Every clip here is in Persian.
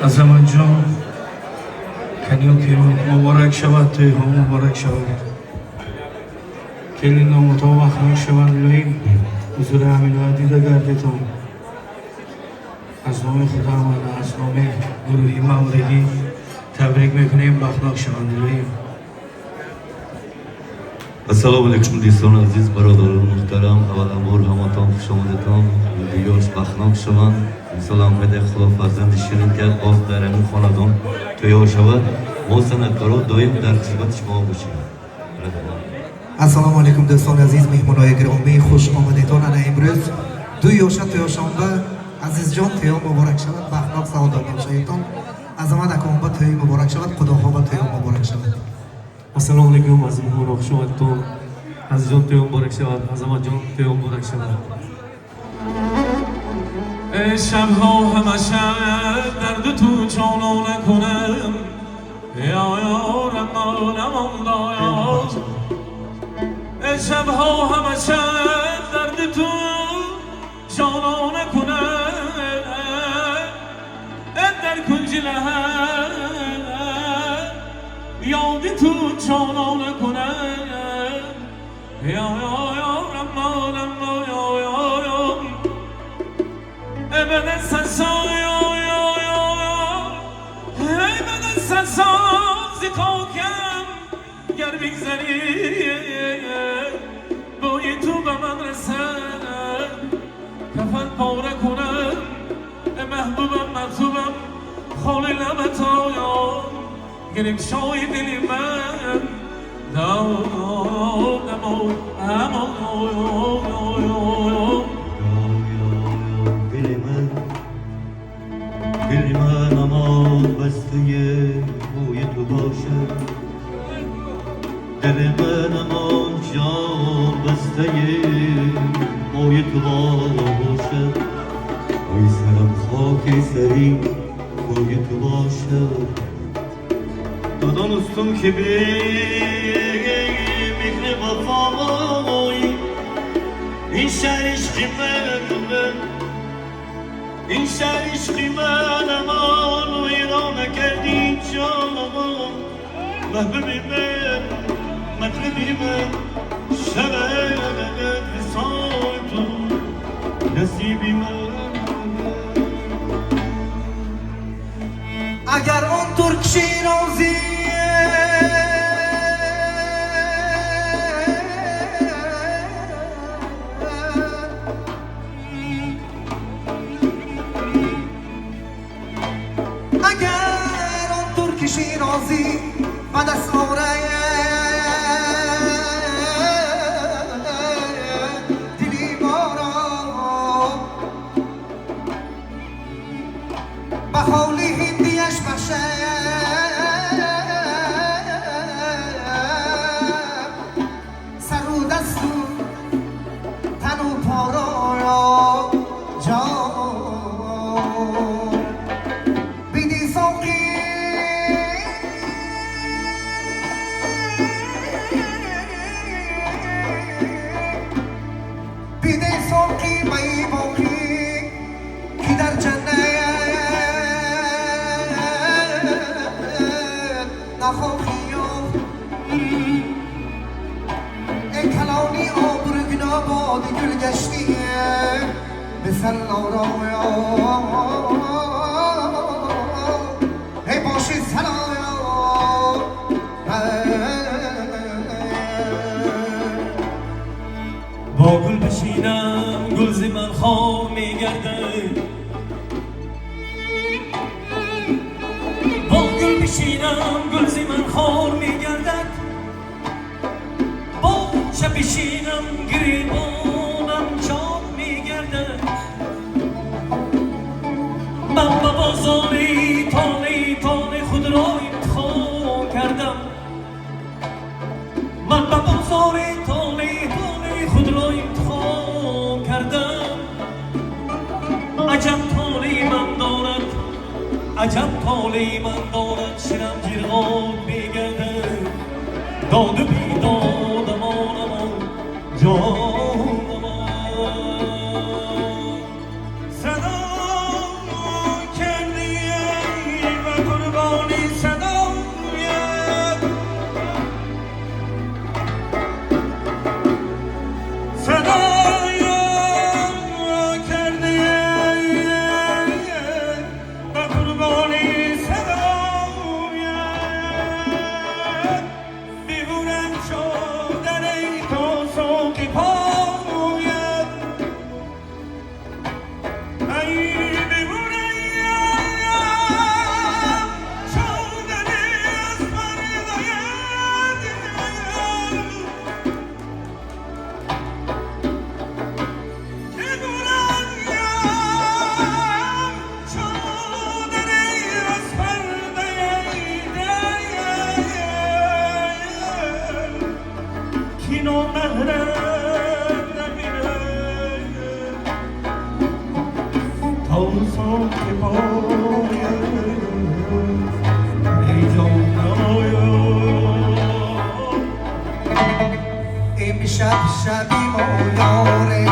عظمت جان کنیو که مبارک شود توی ها مبارک شود کلی نامتا وقت شود لاییم حضور همین و دیده گردتان از نام خدا و از نام گروهی مولدی تبریک میکنیم بخناک شوند لاییم. السلام علیکم دوستان عزیز برادران محترم اول امور همتان خوش آمدید دیگرش بخناک شوند سلام بده خدا فرزند شیرین کرد باز در این خاندان توی شود ما سنتکارا دایم در خدمت شما باشیم. السلام علیکم دوستان عزیز مهمانای گرامی خوش آمدیدان انا امروز دو یوشه توی شنبه عزیز جان توی مبارک شود بخناک سعادت باشیتان عظمت اکام توی مبارک شود خداها با توی مبارک شود. السلام علیکم از مهمان خوش آمدیدان عزیز جان توی مبارک شود عظمت جان توی مبارک شود. شبها همشه درد تو چانو نکنم یا یارم نمام دایا شبها همشه درد تو چانو نکنم در کنج لحن یادی تو چانو نکنم یا یارم ابد سسان زی خاکم گر بگذری بای تو به من رسد کفن پاره کنم محبوبم مغزوبم خالی لبت آیا گرک شای دلی من دل من اما بسته بوی تو باشد دل من اما جان بسته بوی تو باشد ای سرم خاک سری بوی تو باشد دانستم که به مهر وفای این شهر عشقی من این شهر عشقی من امان و ایران نکردی جان محبوبی من مطلبی من شود وصال تو نصیبی من اگر آن ترک شیرازی شیرازی بعد از ماره دلی بارا به حالی هندیش بخشه سر و دست و تن و پارا جان بیدی ساقی مایی باقی کی در جنت نخواهی ای کلانی آبرگنا باد گل گشتی مثل نارایا ای باشی سلایا با گل بشینم گل ز من خار میگرده با گل بشینم گل ز من خار میگردد با شب بشینم گریبانم چاک میگردد من به بازاری تانه خود را انتخاب کردم من به بازاری تانه خود را انتخاب کردم عجب تانه من دارد عجب تانه من دارد شرم جرغاب میگردد داد و بیداد امان جان امان صدا کردی حوصان که پایم ای جانایم امشب شبی ما یاره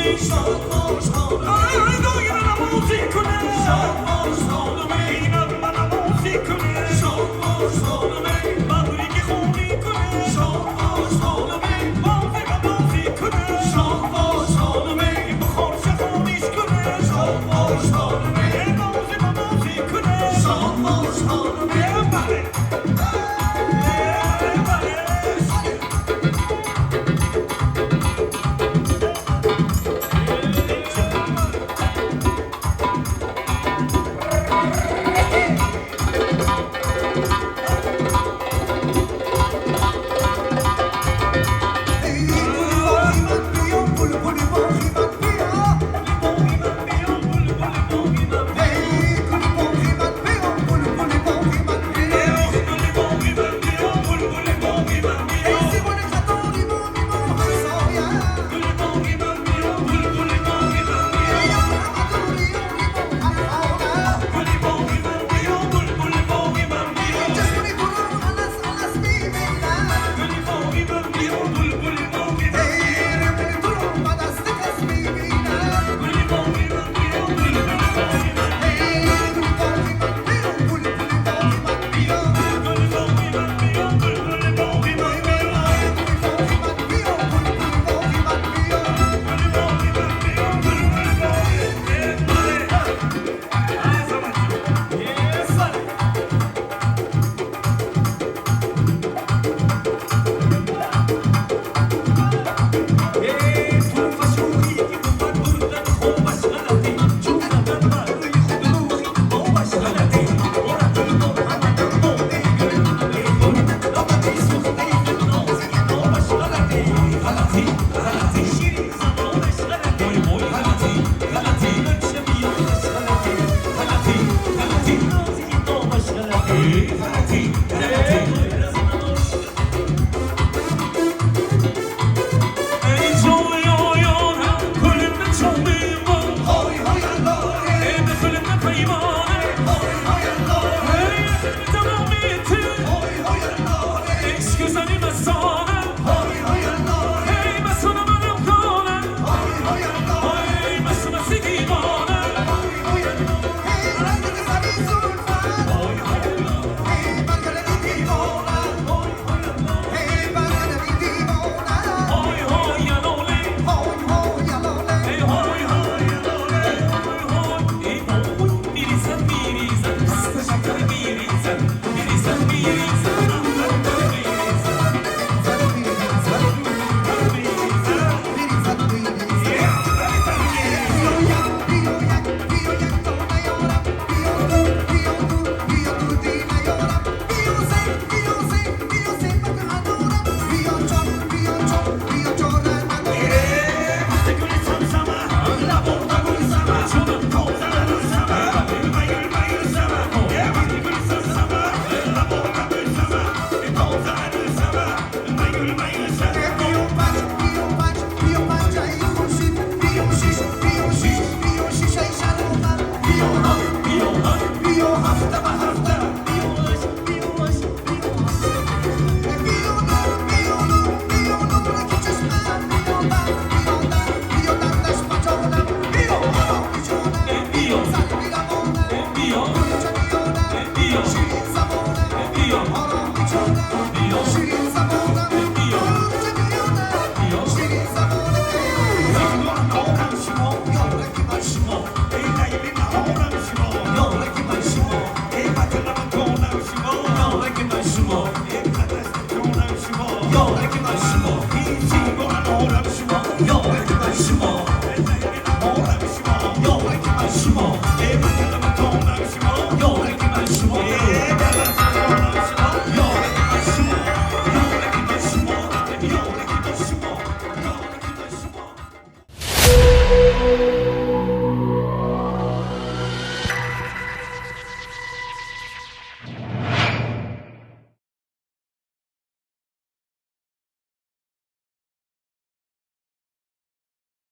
Yo,